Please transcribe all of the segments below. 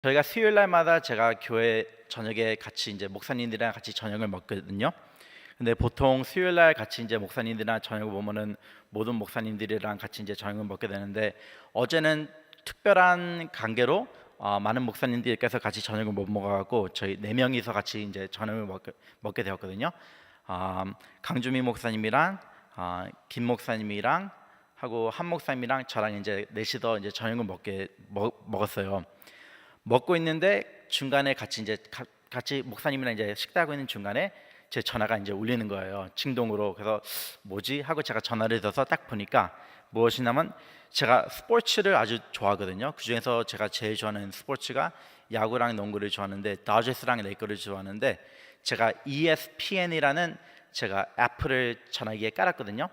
저희가 수요일 날마다 제가 교회 저녁에 같이 이제 목사님들이랑 같이 저녁을 먹거든요. 근데 보통 수요일 날 같이 이제 목사님들이랑 저녁을 보면은 모든 목사님들이랑 같이 이제 저녁을 먹게 되는데, 어제는 특별한 관계로 많은 목사님들께서 같이 저녁을 못 먹어가고 저희 네 명이서 같이 이제 저녁을 먹게 되었거든요. 강주미 목사님이랑 김 목사님이랑 하고 한 목사님이랑 저랑 이제 넷이서 이제 저녁을 먹었어요. 먹고 있는데 중간에 같이 목사님이랑 이제 식사하고 있는 중간에 제 전화가 이제 울리는 거예요, 진동으로. 그래서 뭐지 하고 제가 전화를 들어서 딱 보니까 무엇이냐면, 제가 스포츠를 아주 좋아하거든요. 그 중에서 제가 제일 좋아하는 스포츠가 야구랑 농구를 좋아하는데, 다저스랑 레이커를 좋아하는데, 제가 ESPN이라는 제가 애플을 전화기에 깔았거든요.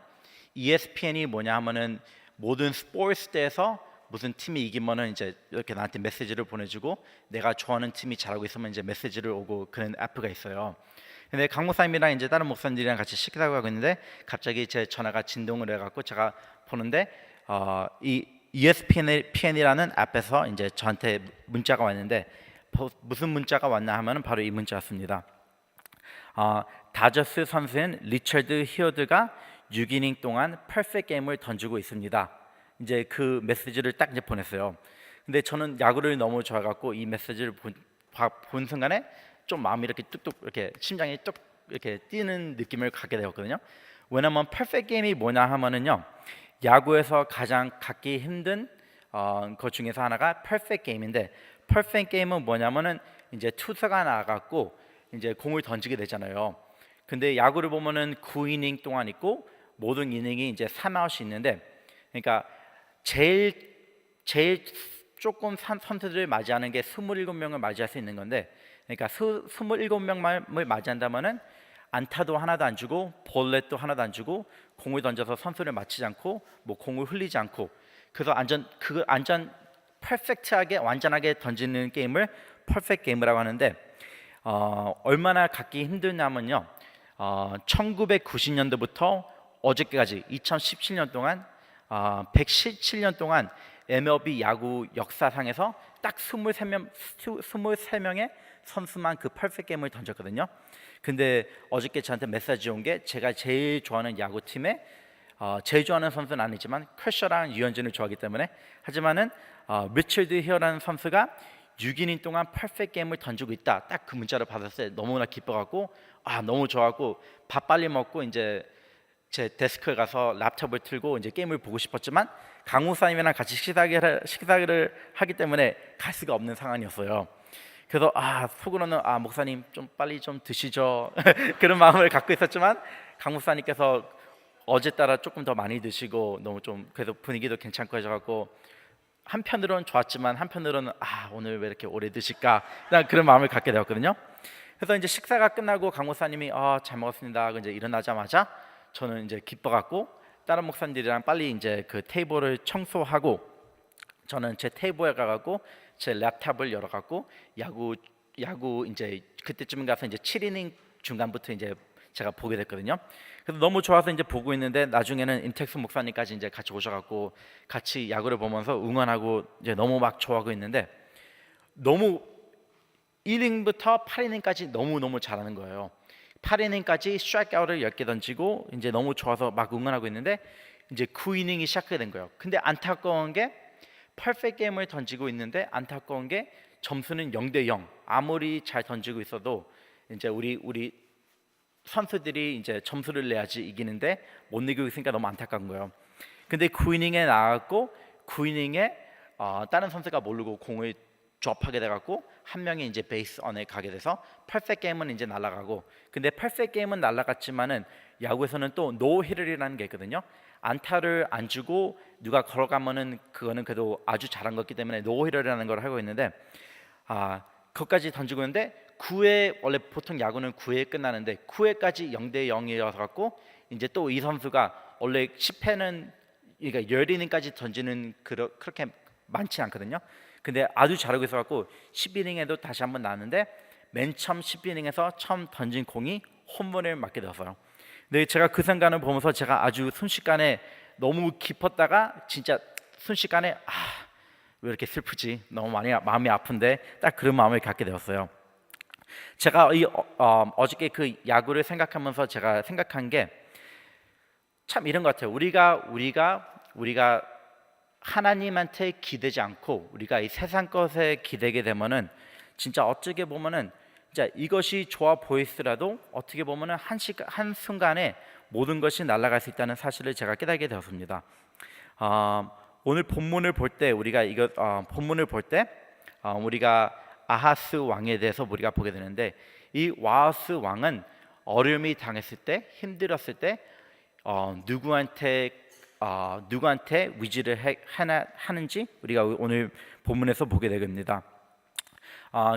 ESPN이 뭐냐 하면은 모든 스포츠대에서 무슨 팀이 이기면은 이제 이렇게 나한테 메시지를 보내주고, 내가 좋아하는 팀이 잘하고 있으면 이제 메시지를 오고 그런 애프가 있어요. 근데 강 목사님이랑 이제 다른 목사님들이랑 같이 식사하고 하고 있는데, 갑자기 제 전화가 진동을 해갖고 제가 보는데 이 ESPN이라는 앱에서 이제 저한테 문자가 왔는데, 무슨 문자가 왔나 하면은 바로 이 문자였습니다. 다저스 선수인 리처드 히어드가 6이닝 동안 퍼펙트 게임을 던지고 있습니다. 이제 그 메시지를 딱 이제 보냈어요. 근데 저는 야구를 너무 좋아해갖고 이 메시지를 본 순간에 좀 마음이 이렇게 뚝뚝, 이렇게 심장이 뚝 이렇게 뛰는 느낌을 갖게 되었거든요. 왜냐면 퍼펙트 게임이 뭐냐 하면은요, 야구에서 가장 갖기 힘든 것 중에서 하나가 퍼펙트 게임인데, 퍼펙트 게임은 뭐냐면은 이제 투수가 나가고 이제 공을 던지게 되잖아요. 근데 야구를 보면은 9이닝 동안 있고 모든 이닝이 이제 3아웃이 있는데, 그러니까 제일 조금 선수들을 맞이하는 게 27명을 맞이할 수 있는 건데, 그러니까 27명을 맞이한다면은 안타도 하나도 안 주고 볼넷도 하나도 안 주고 공을 던져서 선수를 맞히지 않고 뭐 공을 흘리지 않고, 그래서 안전 퍼펙트하게 완전하게 던지는 게임을 퍼펙트 게임이라고 하는데, 얼마나 갖기 힘드냐면요, 1990년도부터 어저께까지 2017년 동안 117년 동안 MLB 야구 역사상에서 딱 23명의 선수만 그 퍼펙트 게임을 던졌거든요. 근데 어저께 저한테 메시지 온 게, 제가 제일 좋아하는 야구팀에 제일 좋아하는 선수는 아니지만 크셔랑 유현진을 좋아하기 때문에, 하지만은 리처드 히어라는 선수가 6이닝 동안 퍼펙트 게임을 던지고 있다, 딱 그 문자를 받았을 때 너무나 기뻐갖고 너무 좋아하고 밥 빨리 먹고 이제 제 데스크에 가서 lap톱을 틀고 이제 게임을 보고 싶었지만 강무사님이랑 같이 식사를 하기 때문에 갈 수가 없는 상황이었어요. 그래서 속으로는 목사님 좀 빨리 좀 드시죠 그런 마음을 갖고 있었지만, 강무사님께서 어제 따라 조금 더 많이 드시고 너무 좀 그래도 분위기도 괜찮고 해져갖고, 한편으로는 좋았지만 한편으로는 오늘 왜 이렇게 오래 드실까, 그런 마음을 갖게 되었거든요. 그래서 이제 식사가 끝나고 강무사님이 잘 먹었습니다 이제 일어나자마자 저는 이제 기뻐갖고 다른 목사님들이랑 빨리 이제 그 테이블을 청소하고, 저는 제 테이블에 가갖고 제 랩탑을 열어갖고 야구 이제 그때쯤 가서 이제 7이닝 중간부터 이제 제가 보게 됐거든요. 그래서 너무 좋아서 이제 보고 있는데, 나중에는 임택수 목사님까지 이제 같이 오셔갖고 같이 야구를 보면서 응원하고 이제 너무 막 좋아하고 있는데, 너무 1이닝부터 8이닝까지 너무 잘하는 거예요. 8이닝까지 스트라이크아웃을 10개 던지고 이제 너무 좋아서 막 응원하고 있는데, 이제 9이닝이 시작하게 된 거예요. 근데 안타까운 게, 퍼펙트 게임을 던지고 있는데 안타까운 게 점수는 0대0. 아무리 잘 던지고 있어도 이제 우리 선수들이 이제 점수를 내야지 이기는데 못 이기고 있으니까 너무 안타까운 거예요. 근데 9이닝에 나갔고 9이닝에 다른 선수가 모르고 공을 드롭하게 돼갖고 한 명이 이제 베이스 언에 가게 돼서 퍼펙트 게임은 이제 날아가고, 근데 퍼펙트 게임은 날아갔지만은 야구에서는 또 노히터이라는 게 있거든요. 안타를 안 주고 누가 걸어가면은 그거는 그래도 아주 잘한 거기 때문에 노히터라는 걸 하고 있는데, 그것까지 던지고 있는데 9회, 원래 보통 야구는 9회 끝나는데 9회까지 0대0이어서 갖고, 이제 또 이 선수가 원래 10회는 그러니까 10이닝까지 던지는 그렇게 많지 않거든요. 근데 아주 잘하고 있어갖고 10이닝에도 다시 한번 나왔는데, 맨 처음 10이닝에서 처음 던진 공이 홈런을 맞게 되었어요. 근데 제가 그 순간을 보면서 제가 아주 순식간에 너무 기뻤다가 진짜 순식간에 왜 이렇게 슬프지? 너무 많이 마음이 아픈데 딱 그런 마음을 갖게 되었어요. 제가 어저께 그 야구를 생각하면서 제가 생각한 게 참 이런 것 같아요. 우리가 하나님한테 기대지 않고 우리가 이 세상 것에 기대게 되면은 진짜 어떻게 보면은 진짜 이것이 좋아 보이더라도 어떻게 보면은 한 순간에 모든 것이 날아갈 수 있다는 사실을 제가 깨닫게 되었습니다. 오늘 본문을 볼 때 우리가 본문을 볼 때 우리가 아하스 왕에 대해서 우리가 보게 되는데 이 아하스 왕은 어려움이 당했을 때 힘들었을 때 누구한테 위지를 하는지 우리가 오늘 본문에서 보게 됩니다.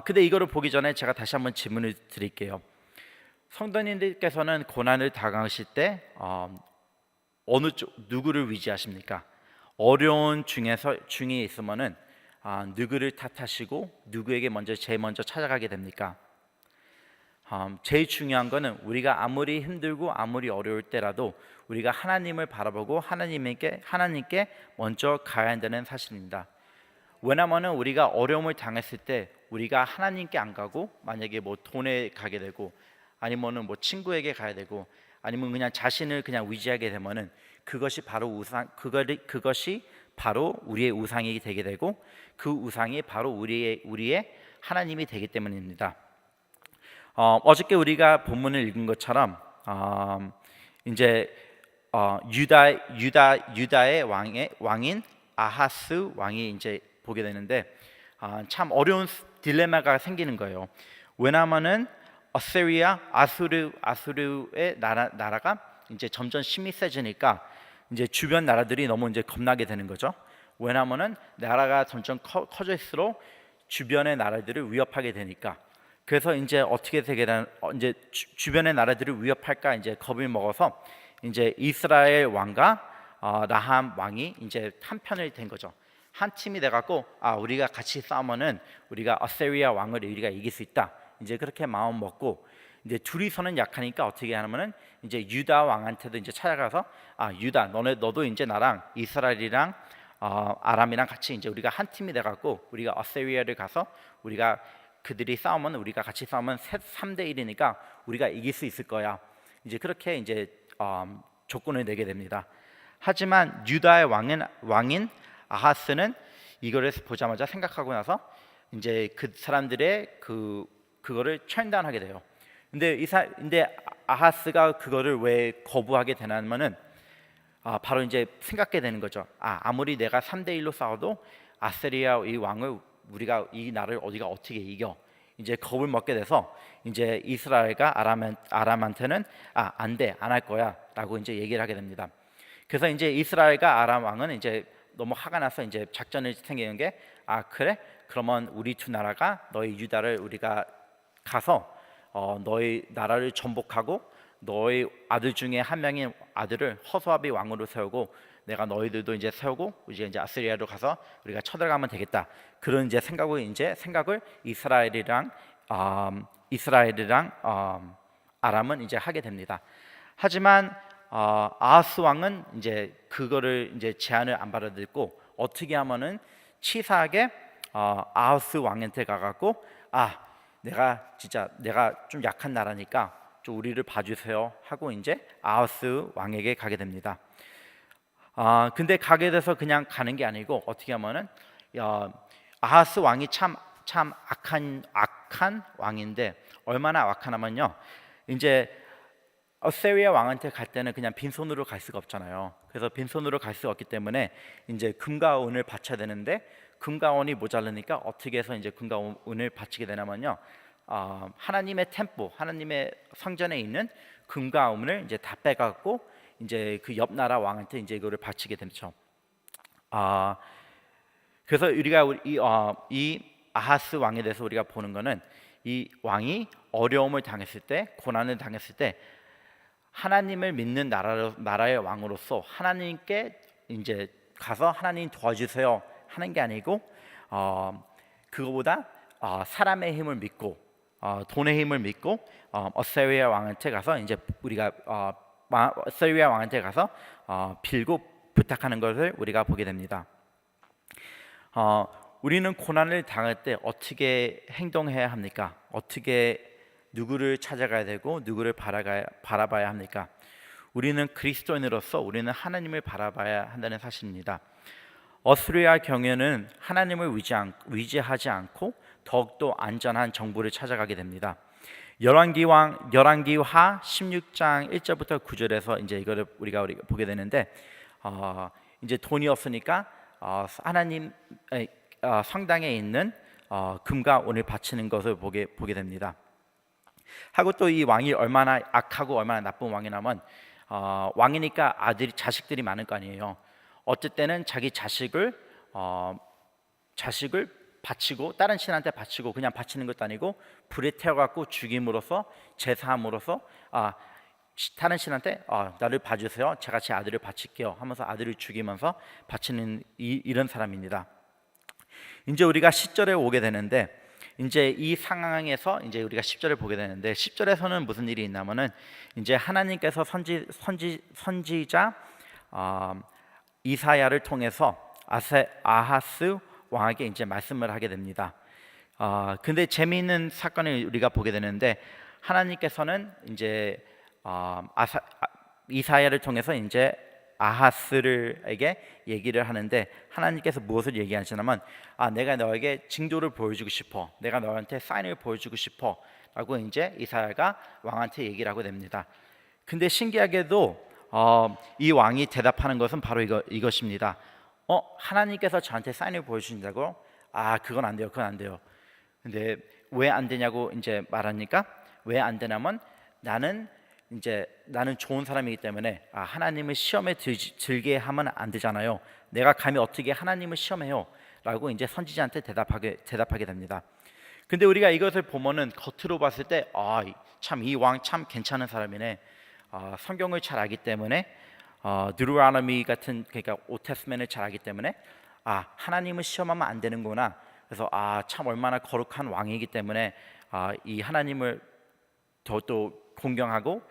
근데 이거를 보기 전에 제가 다시 한번 질문을 드릴게요. 성도님들께서는 고난을 당하실 때 누구를 위지하십니까? 어려운 중에 있으면은 누구를 탓하시고 누구에게 제일 먼저 찾아가게 됩니까? 제일 중요한 거는 우리가 아무리 힘들고 아무리 어려울 때라도 우리가 하나님을 바라보고 하나님께 먼저 가야 한다는 사실입니다. 왜냐하면 우리가 어려움을 당했을 때 우리가 하나님께 안 가고 만약에 뭐 돈에 가게 되고 아니면은 뭐 친구에게 가야 되고 아니면 그냥 자신을 그냥 위지하게 되면은 그것이 바로 우리의 우상이 되게 되고 그 우상이 바로 우리의 하나님이 되기 때문입니다. 어저께 우리가 본문을 읽은 것처럼 이제 유다의 왕인 아하스 왕이 이제 보게 되는데 참 어려운 딜레마가 생기는 거예요. 왜냐하면은 아수르의 나라가 이제 점점 힘이 세지니까 이제 주변 나라들이 너무 이제 겁나게 되는 거죠. 왜냐하면은 나라가 점점 커질수록 주변의 나라들을 위협하게 되니까. 그래서 이제 어떻게 이제 주변의 나라들을 위협할까 이제 겁을 먹어서 이제 이스라엘 왕과 라함 왕이 이제 한편이 된 거죠. 한 팀이 돼 갖고 우리가 같이 싸우면은 우리가 아세리아 왕을 우리가 이길 수 있다. 이제 그렇게 마음 먹고 이제 둘이서는 약하니까 어떻게 하냐면은 이제 유다 왕한테도 이제 찾아가서 유다 너도 이제 나랑 이스라엘이랑 아람이랑 같이 이제 우리가 한 팀이 돼 갖고 우리가 아세리아를 가서 우리가 그들이 싸우면 우리가 같이 싸우면 3대 1이니까 우리가 이길 수 있을 거야. 이제 그렇게 이제 조건을 내게 됩니다. 하지만 유다의 왕인 아하스는 이거를 보자마자 생각하고 나서 이제 그 사람들의 그거를 처단하게 돼요. 근데 아하스가 그거를 왜 거부하게 되냐면은 바로 이제 생각하게 되는 거죠. 아무리 내가 3대 1로 싸워도 아세리아 이 왕을 우리가 이 나라를 어디가 어떻게 이겨? 이제 겁을 먹게 돼서 이제 이스라엘과 아람한테는 안 돼, 안 할 거야라고 이제 얘기를 하게 됩니다. 그래서 이제 이스라엘과 아람 왕은 이제 너무 화가 나서 이제 작전을 생기는 게 그래? 그러면 우리 두 나라가 너희 유다를 우리가 가서 너희 나라를 전복하고 너희 아들 중에 한 명인 아들을 허수아비 왕으로 세우고 내가 너희들도 이제 세우고 이제 아스리아로 가서 우리가 쳐들어가면 되겠다. 그런 이제 생각을 이스라엘이랑 아람은 이제 하게 됩니다. 하지만 아하스 왕은 이제 그거를 이제 제안을 안 받아들고 어떻게 하면은 치사하게 아하스 왕한테 가갖고 내가 좀 약한 나라니까 좀 우리를 봐주세요 하고 이제 아하스 왕에게 가게 됩니다. 근데 가게 돼서 그냥 가는 게 아니고 어떻게 하면은 아하스 왕이 참 악한 왕인데 얼마나 악하냐면요. 이제 아세리아 왕한테 갈 때는 그냥 빈손으로 갈 수가 없잖아요. 그래서 빈손으로 갈 수 없기 때문에 이제 금과 은을 바쳐야 되는데 금과 은이 모자르니까 어떻게 해서 이제 금과 은을 바치게 되냐면요. 하나님의 템플, 하나님의 성전에 있는 금과 은을 이제 다 빼갖고 이제 그 옆 나라 왕한테 이제 이거를 바치게 되죠. 그래서 우리가 이 아하스 왕에 대해서 우리가 보는 거는 이 왕이 어려움을 당했을 때, 고난을 당했을 때 하나님을 믿는 나라의 왕으로서 하나님께 이제 가서 하나님 도와주세요 하는 게 아니고 그거보다 사람의 힘을 믿고 돈의 힘을 믿고 아세리아 왕한테 가서 이제 우리가 아세리아 왕한테 가서 빌고 부탁하는 것을 우리가 보게 됩니다. 우리는 고난을 당할 때 어떻게 행동해야 합니까? 어떻게 누구를 찾아가야 되고 누구를 바라봐야 합니까? 우리는 그리스도인으로서 우리는 하나님을 바라봐야 한다는 사실입니다. 어스리아 경유는 하나님을 위지하지 않고 더욱더 안전한 정보를 찾아가게 됩니다. 열왕기하 16장 1절부터 9절에서 이제 이거를 우리가 보게 되는데 이제 돈이 없으니까 하나님 성당에 있는 금과 은을 바치는 것을 보게 됩니다. 하고 또 이 왕이 얼마나 악하고 얼마나 나쁜 왕이냐면 왕이니까 자식들이 많을 거 아니에요. 어쩔 때는 자기 자식을 바치고 다른 신한테 바치고 그냥 바치는 것도 아니고 불에 태워갖고 죽임으로써 제사함으로써 다른 신한테 나를 봐주세요. 제가 제 아들을 바칠게요 하면서 아들을 죽이면서 바치는 이런 사람입니다. 이제 우리가 10절에 오게 되는데 이제 이 상황에서 이제 우리가 10절을 보게 되는데 10절에서는 무슨 일이 있냐면은 이제 하나님께서 선지자 이사야를 통해서 아하스 왕에게 이제 말씀을 하게 됩니다. 근데 재미있는 사건을 우리가 보게 되는데 하나님께서는 이제 이사야를 통해서 이제 아하스에게 얘기를 하는데 하나님께서 무엇을 얘기하시냐면 내가 너에게 징조를 보여주고 싶어, 내가 너한테 사인을 보여주고 싶어 라고 이제 이사야가 왕한테 얘기를 하고 됩니다. 근데 신기하게도 이 왕이 대답하는 것은 바로 이것입니다. 하나님께서 저한테 사인을 보여주신다고? 그건 안 돼요, 그건 안 돼요. 근데 왜 안 되냐고 이제 말하니까 왜 안 되냐면 나는 좋은 사람이기 때문에 하나님을 시험에 들게 하면 안 되잖아요. 내가 감히 어떻게 하나님을 시험해요? 라고 이제 선지자한테 대답하게 됩니다. 근데 우리가 이것을 보면은 겉으로 봤을 때 참 이 왕 참 괜찮은 사람이네. 성경을 잘 알기 때문에 드루아노미 같은 그러니까 오테스멘을 잘 알기 때문에 하나님을 시험하면 안 되는구나. 그래서 참 얼마나 거룩한 왕이기 때문에 이 하나님을 더욱더 공경하고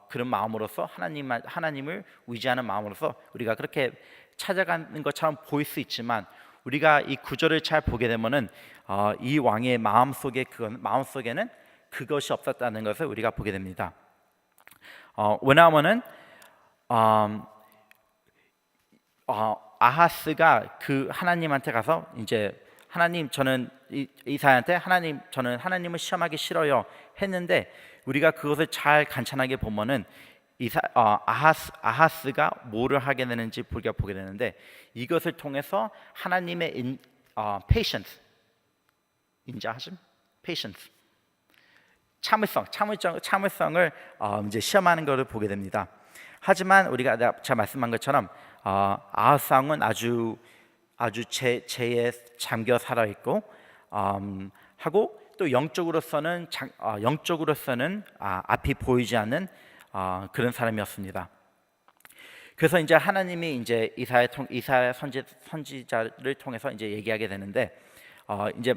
그런 마음으로서 하나님을 의지하는 마음으로서 우리가 그렇게 찾아가는 것처럼 보일 수 있지만 우리가 이 구절을 잘 보게 되면은 이 왕의 마음속에는 그것이 없었다는 것을 우리가 보게 됩니다. 왜냐하면은 아하스가 그 하나님한테 가서 이제 하나님 저는 이사야한테 저는 하나님을 시험하기 싫어요 했는데 우리가 그것을 잘 간단하게 보면은 아하스가 뭐를 하게 되는지 우리가 보게 되는데 이것을 통해서 하나님의 patience 인자하심 patience 참을성을 이제 시험하는 것을 보게 됩니다. 하지만 우리가 제가 말씀한 것처럼 아하스 왕은 아주 죄에 잠겨 살아 있고 하고 또 영적으로서는 앞이 보이지 않는 그런 사람이었습니다. 그래서 이제 하나님이 이제 이사야 선지자를 통해서 이제 얘기하게 되는데 이제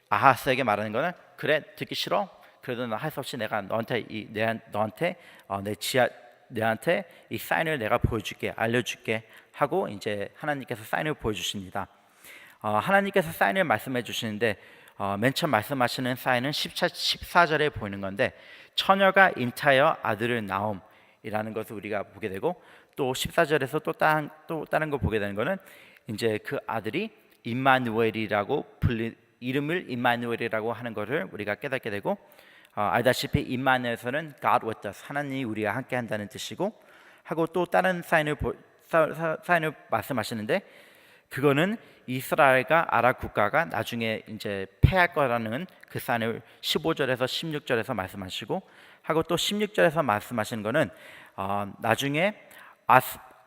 아하스에게 말하는 거는 그래 듣기 싫어. 그래도 할 수 없이 내가 너한테 이 사인을 내가 보여줄게, 알려줄게 하고 이제 하나님께서 사인을 보여주십니다. 하나님께서 사인을 말씀해 주시는데 맨 처음 말씀하시는 사인은 14절에 보이는 건데 처녀가 잉타하여 아들을 낳음이라는 것을 우리가 보게 되고 또 14절에서 또 다른 걸 보게 되는 거는 이제 그 아들이 이름을 임마누엘이라고 하는 것을 우리가 깨닫게 되고 알다시피 임마누엘에서는 God with us 하나님이 우리와 함께 한다는 뜻이고 하고 또 다른 사인을 말씀하시는데 그거는 이스라엘과 아랍 국가가 나중에 이제 패할 거라는 그 사인을 15절에서 16절에서 말씀하시고 하고 또 16절에서 말씀하시는 거는 나중에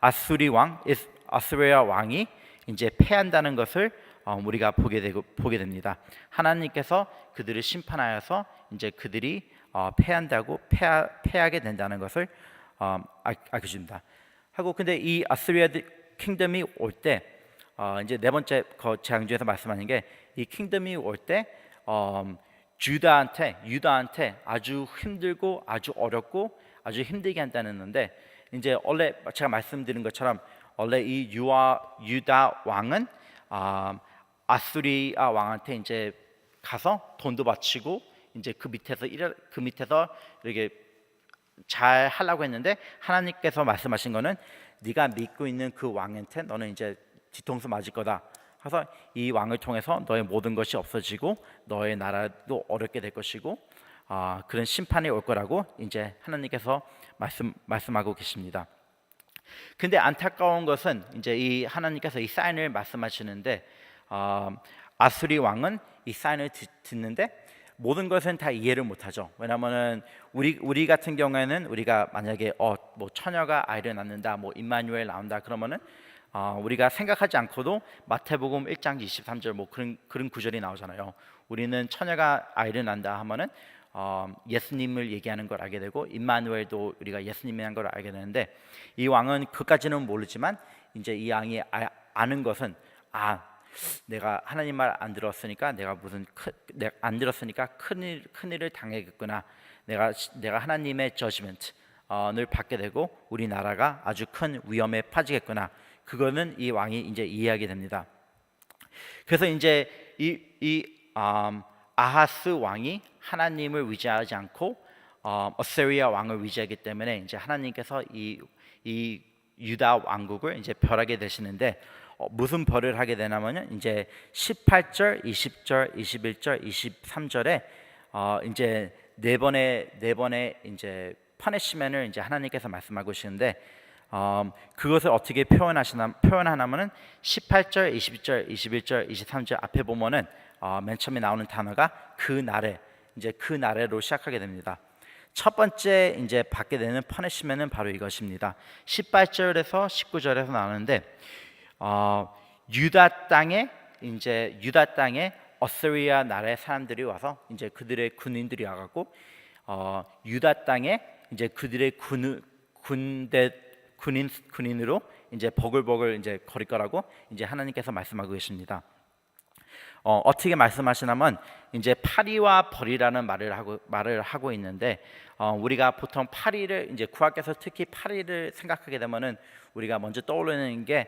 아스리아 왕이 이제 패한다는 것을 우리가 보게 됩니다. 하나님께서 그들을 심판하여서 이제 그들이 패하게 된다는 것을 알게 됩니다. 하고 근데 이 아스리아 킹덤이 올 때 이제 네 번째 재앙주에서 말씀하는 게 이 킹덤이 올 때 유다한테 아주 힘들고 아주 어렵고 아주 힘들게 한다는 건데 이제 원래 제가 말씀드린 것처럼 원래 이 유다 왕은 아수리아 왕한테 이제 가서 돈도 바치고 이제 그 밑에서 이렇게 잘 하려고 했는데 하나님께서 말씀하신 거는 네가 믿고 있는 그 왕한테 너는 이제 뒤통수 맞을 거다. 그래서 이 왕을 통해서 너의 모든 것이 없어지고 너의 나라도 어렵게 될 것이고 그런 심판이 올 거라고 이제 하나님께서 말씀하고 계십니다. 근데 안타까운 것은 이제 이 하나님께서 이 사인을 말씀하시는데 아수리 왕은 이 사인을 듣는데 모든 것은 다 이해를 못하죠. 왜냐하면은 우리 같은 경우에는 우리가 만약에 뭐 처녀가 아이를 낳는다, 뭐 임마누엘 나온다 그러면은 우리가 생각하지 않고도 마태복음 1장 23절 뭐 그런 구절이 나오잖아요. 우리는 처녀가 아이를 낳는다 하면은 예수님을 얘기하는 걸 알게 되고 임마누엘도 우리가 예수님이라는 걸 알게 되는데 이 왕은 그까지는 모르지만 이제 이 왕이 아는 것은 내가 하나님 말 안 들었으니까 안 들었으니까 큰일을 당하겠구나. 내가 하나님의 저지먼트를 받게 되고 우리나라가 아주 큰 위험에 빠지겠구나. 그거는 이 왕이 이제 이해하게 됩니다. 그래서 이제 이 아하스 왕이 하나님을 의지하지 않고 어세리아 왕을 의지하기 때문에 이제 하나님께서 이 유다 왕국을 이제 멸하게 되시는데 무슨 벌을 하게 되냐면은 이제 18절, 20절, 21절, 23절에 이제 네 번의 이제 퍼니시먼트를 이제 하나님께서 말씀하고 계시는데 그것을 어떻게 표현하냐면은 18절, 20절, 21절, 23절 앞에 보면은 맨 처음에 나오는 단어가 그 날에로 시작하게 됩니다. 첫 번째 이제 받게 되는 퍼니시먼트는 바로 이것입니다. 18절에서 19절에서 나오는데 유다 땅에 어스리아 나라의 사람들이 와서 이제 그들의 군인들이 와갖고 유다 땅에 이제 그들의 군인으로 이제 버글버글 이제 거릴 거라고 이제 하나님께서 말씀하고 계십니다. 어떻게 말씀하시냐면 이제 파리와 벌이라는 말을 하고 있는데 우리가 보통 파리를 이제 구약에서 특히 파리를 생각하게 되면은 우리가 먼저 떠오르는 게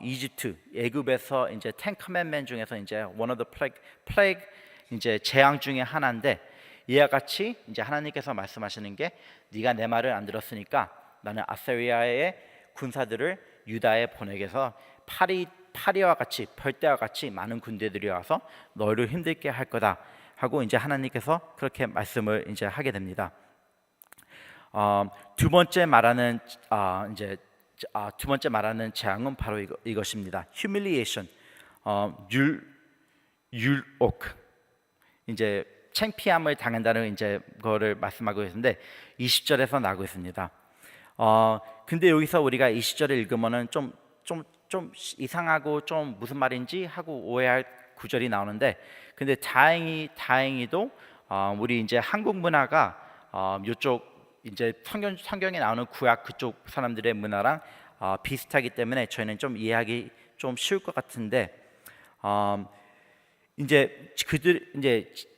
이집트 애굽에서 이제 10 커맨드먼트 중에서 이제 one of the plague 이제 재앙 중에 하나인데 이와 같이 이제 하나님께서 말씀하시는 게 네가 내 말을 안 들었으니까 나는 아세리아의 군사들을 유다에 보내게 해서 파리와 같이 벌떼와 같이 많은 군대들이 와서 너희를 힘들게 할 거다 하고 이제 하나님께서 그렇게 말씀을 이제 하게 됩니다. 두 번째 말하는 재앙은 바로 이것입니다. humiliation, 율옥, 이제 창피함을 당한다는 이제 거를 말씀하고 있는데 20절에서 나오고 있습니다. 근데 여기서 우리가 20절을 읽으면은 좀 이상하고 좀 무슨 말인지 하고 오해할 구절이 나오는데 근데 다행히도 우리 이제 한국 문화가 이쪽 이제 성경에 나오는 구약 그쪽 사람들의 문화랑 비슷하기 때문에 저희는 좀 이해하기 좀 쉬울 것 같은데 이제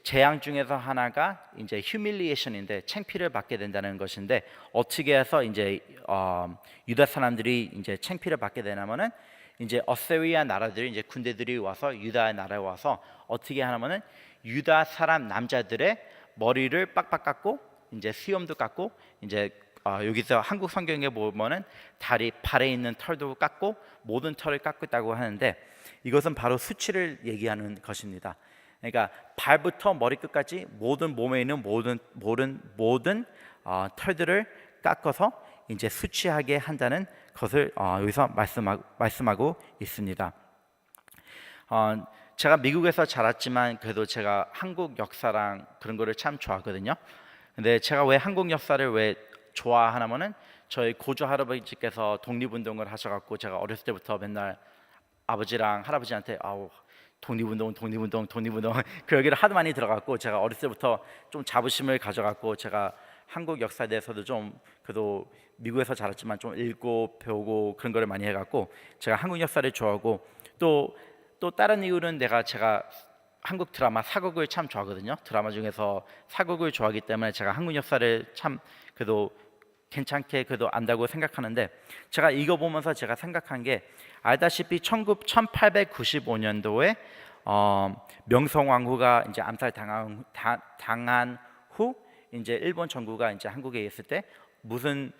재앙 중에서 하나가 이제 humiliation인데 창피를 받게 된다는 것인데 어떻게 해서 이제 유다 사람들이 이제 창피를 받게 되냐면은 이제 어세리아 나라들이 이제 군대들이 와서 유다 나라에 와서 어떻게 하냐면은 유다 사람 남자들의 머리를 빡빡 깎고 이제 수염도 깎고 이제 여기서 한국 성경에 보면은 발에 있는 털도 깎고 모든 털을 깎고 있다고 하는데 이것은 바로 수치를 얘기하는 것입니다. 그러니까 발부터 머리끝까지 모든 몸에 있는 모든 털들을 깎아서 이제 수치하게 한다는 것을 여기서 말씀하고 있습니다. 제가 미국에서 자랐지만 그래도 제가 한국 역사랑 그런 거를 참 좋아하거든요. 근데 제가 왜 한국 역사를 왜 좋아하냐면은 저희 고조 할아버지께서 독립운동을 하셔갖고 제가 어렸을 때부터 맨날 아버지랑 할아버지한테 독립운동 그 얘기를 하도 많이 들어갔고 제가 어렸을 때부터 좀 자부심을 가져갖고 제가 한국 역사에 대해서도 좀 그래도 미국에서 자랐지만 좀 읽고 배우고 그런 거를 많이 해갖고 제가 한국 역사를 좋아하고 또 다른 이유는 제가 한국 드라마 사극을 참 좋아하거든요. 드라마 중에서 사극을 좋아하기 때문에 제가 한국 역사를 참 그래도 괜찮게 그래도 안다고 생각하는데, 제가 이거 보면서 제가 생각한 게, 알다시피 1895년도에 명성황후가 이제 암살 당한 후 이제 일본 정부가 이제 한국에 있을 때 무슨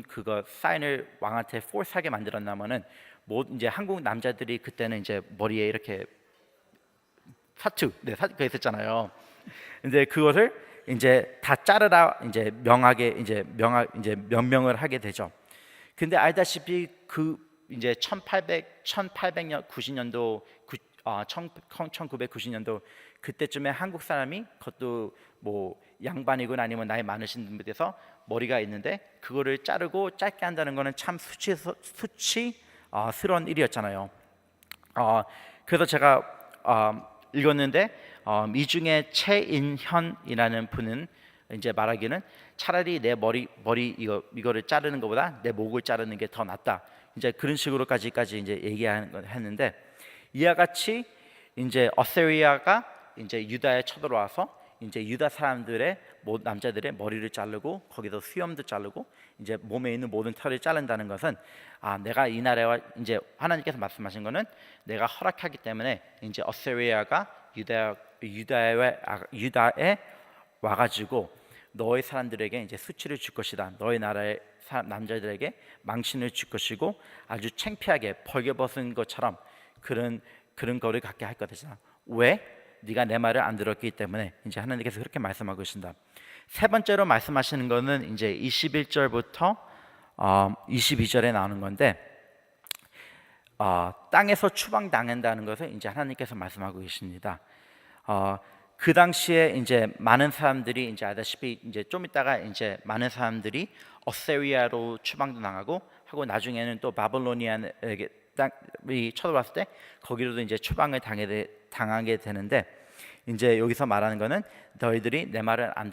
그거 사인을 왕한테 포스하게 만들었냐면은, 뭐 이제 한국 남자들이 그때는 이제 머리에 이렇게 타투, 타투가 있었잖아요. 근데 그것을 이제 다 자르라 이제 명하게 이제 명명을 하게 되죠. 근데 알다시피 그 이제 1800년 90년도 1990년도 그때쯤에 한국 사람이, 그것도 뭐 양반이건 아니면 나이 많으신 분들에서 머리가 있는데 그거를 자르고 짧게 한다는 거는 참 수치스러운 일이었잖아요. 그래서 제가 읽었는데, 이 중에 최인현이라는 분은 이제 말하기는 차라리 내 머리 이거를 자르는 것보다 내 목을 자르는 게 더 낫다. 이제 그런 식으로까지 이제 얘기했는데, 이와 같이 이제 어세리아가 이제 유다에 쳐들어와서 이제 유다 사람들의 남자들의 머리를 자르고 거기서 수염도 자르고 이제 몸에 있는 모든 털을 자른다는 것은, 내가 이 나라와 이제 하나님께서 말씀하신 거는 내가 허락하기 때문에 이제 어세리아가 유다에 와가지고 너의 사람들에게 이제 수치를 줄 것이다. 너의 나라의 남자들에게 망신을 줄 것이고 아주 창피하게 벌거벗은 것처럼 그런 거를 갖게 할 거다. 왜? 네가 내 말을 안 들었기 때문에. 이제 하나님께서 그렇게 말씀하고 계신다. 세 번째로 말씀하시는 거는 이제 21절부터 22절에 나오는 건데, 땅에서 추방당한다는 것을 이제 하나님께서 말씀하고 계십니다. 그 당시에 이제 많은 사람들이 이제 알다시피 이제 좀 있다가 이제 많은 사람들이 어세리아로 추방도 당하고 하고 나중에는 또 바벨로니아에게 땅이 쳐들어왔을 때 거기로도 이제 추방을 당하게 되는데, 이제 여기서 말하는 거는 너희들이 내 말을 안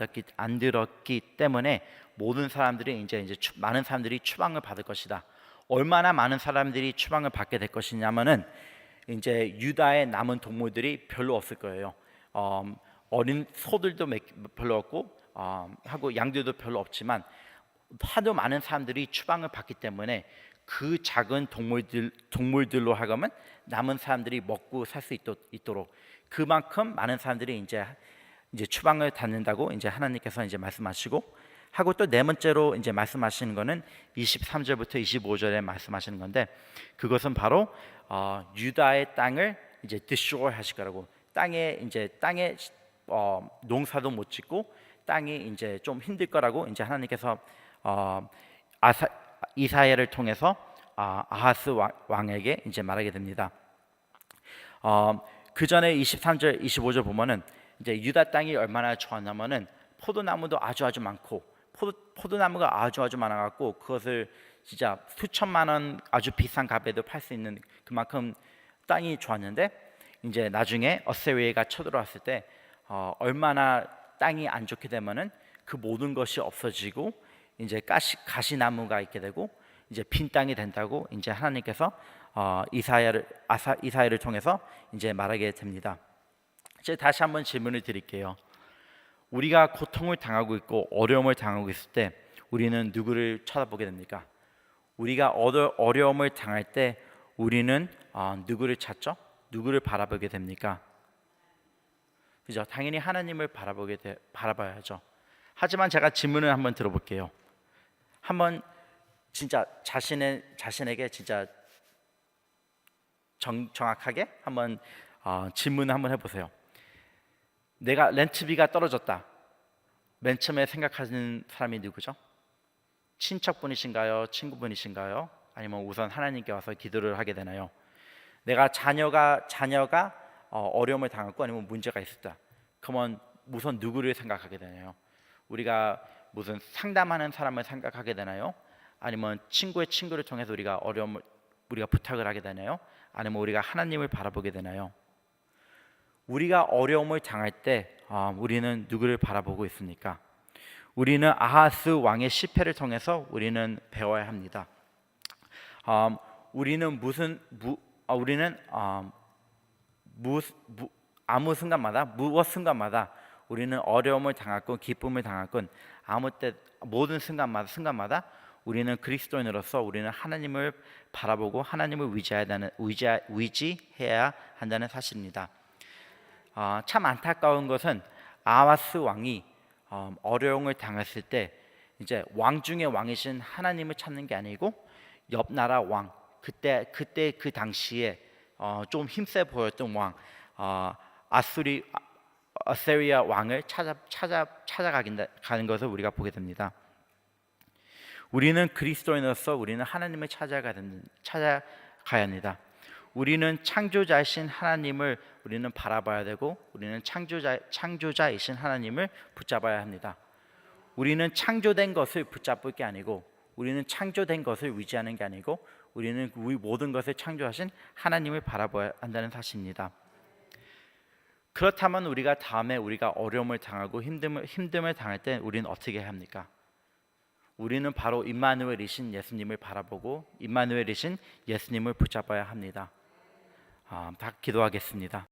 들었기 때문에 모든 사람들이 이제 많은 사람들이 추방을 받을 것이다. 얼마나 많은 사람들이 추방을 받게 될 것이냐면은 이제 유다에 남은 동물들이 별로 없을 거예요. 어린 소들도 별로 없고 하고 양들도 별로 없지만 하도 많은 사람들이 추방을 받기 때문에 그 작은 동물들로 하여금 남은 사람들이 먹고 살 수 있도록 그만큼 많은 사람들이 이제 추방을 받는다고 이제 하나님께서 이제 말씀하시고 하고, 또 네 번째로 이제 말씀하시는 거는 23절부터 25절에 말씀하시는 건데, 그것은 바로 유다의 땅을 이제 destroy 하실 거라고. 땅에 농사도 못 짓고 땅이 이제 좀 힘들 거라고 이제 하나님께서 이사야를 통해서 아하스 왕에게 이제 말하게 됩니다. 그 전에 23절, 25절 보면은 이제 유다 땅이 얼마나 좋았냐면은 포도나무도 아주 많고 포도나무가 아주 많아갖고 그것을 진짜 수천만 원 아주 비싼 값에도 팔 수 있는 그만큼 땅이 좋았는데, 이제 나중에 어세리아가 쳐들어왔을 때 얼마나 땅이 안 좋게 되면은 그 모든 것이 없어지고 이제 가시나무가 있게 되고 이제 빈 땅이 된다고 이제 하나님께서 이사야를 통해서 이제 말하게 됩니다. 이제 다시 한번 질문을 드릴게요. 우리가 고통을 당하고 있고 어려움을 당하고 있을 때 우리는 누구를 쳐다보게 됩니까? 우리가 어려움을 당할 때 우리는 누구를 찾죠? 누구를 바라보게 됩니까? 그죠? 당연히 하나님을 바라봐야죠. 하지만 제가 질문을 한번 들어볼게요. 한번 진짜 자신에게 진짜 정확하게 한번 질문을 한번 해보세요. 내가 렌트비가 떨어졌다. 맨 처음에 생각하는 사람이 누구죠? 친척분이신가요? 친구분이신가요? 아니면 우선 하나님께 와서 기도를 하게 되나요? 내가 자녀가 어려움을 당했고 아니면 문제가 있었다. 그러면 우선 누구를 생각하게 되나요? 우리가 무슨 상담하는 사람을 생각하게 되나요? 아니면 친구의 친구를 통해서 우리가 부탁을 하게 되나요? 아니면 우리가 하나님을 바라보게 되나요? 우리가 어려움을 당할 때 우리는 누구를 바라보고 있습니까? 우리는 아하스 왕의 실패를 통해서 우리는 배워야 합니다. 우리는 무엇 순간마다 우리는 어려움을 당했건 기쁨을 당했건 아무 때 모든 순간마다 우리는 그리스도인으로서 우리는 하나님을 바라보고 하나님을 위지해야 한다는 사실입니다. 참 안타까운 것은 아하스 왕이 어려움을 당했을 때 이제 왕 중에 왕이신 하나님을 찾는 게 아니고 옆 나라 왕, 그때 그 당시에 좀 힘세 보였던 왕, 아세리아 왕을 찾아가는 것을 우리가 보게 됩니다. 우리는 그리스도인으로서 우리는 하나님을 찾아가야 합니다. 우리는 창조자이신 하나님을 우리는 바라봐야 되고 우리는 창조자이신 하나님을 붙잡아야 합니다. 우리는 창조된 것을 붙잡을 게 아니고 우리는 창조된 것을 위지하는 게 아니고 우리는 우리 모든 것을 창조하신 하나님을 바라봐야 한다는 사실입니다. 그렇다면 우리가 다음에 우리가 어려움을 당하고 힘듦을 당할 때 우리는 어떻게 해야 합니까? 우리는 바로 임마누엘이신 예수님을 바라보고 임마누엘이신 예수님을 붙잡아야 합니다. 다 기도하겠습니다.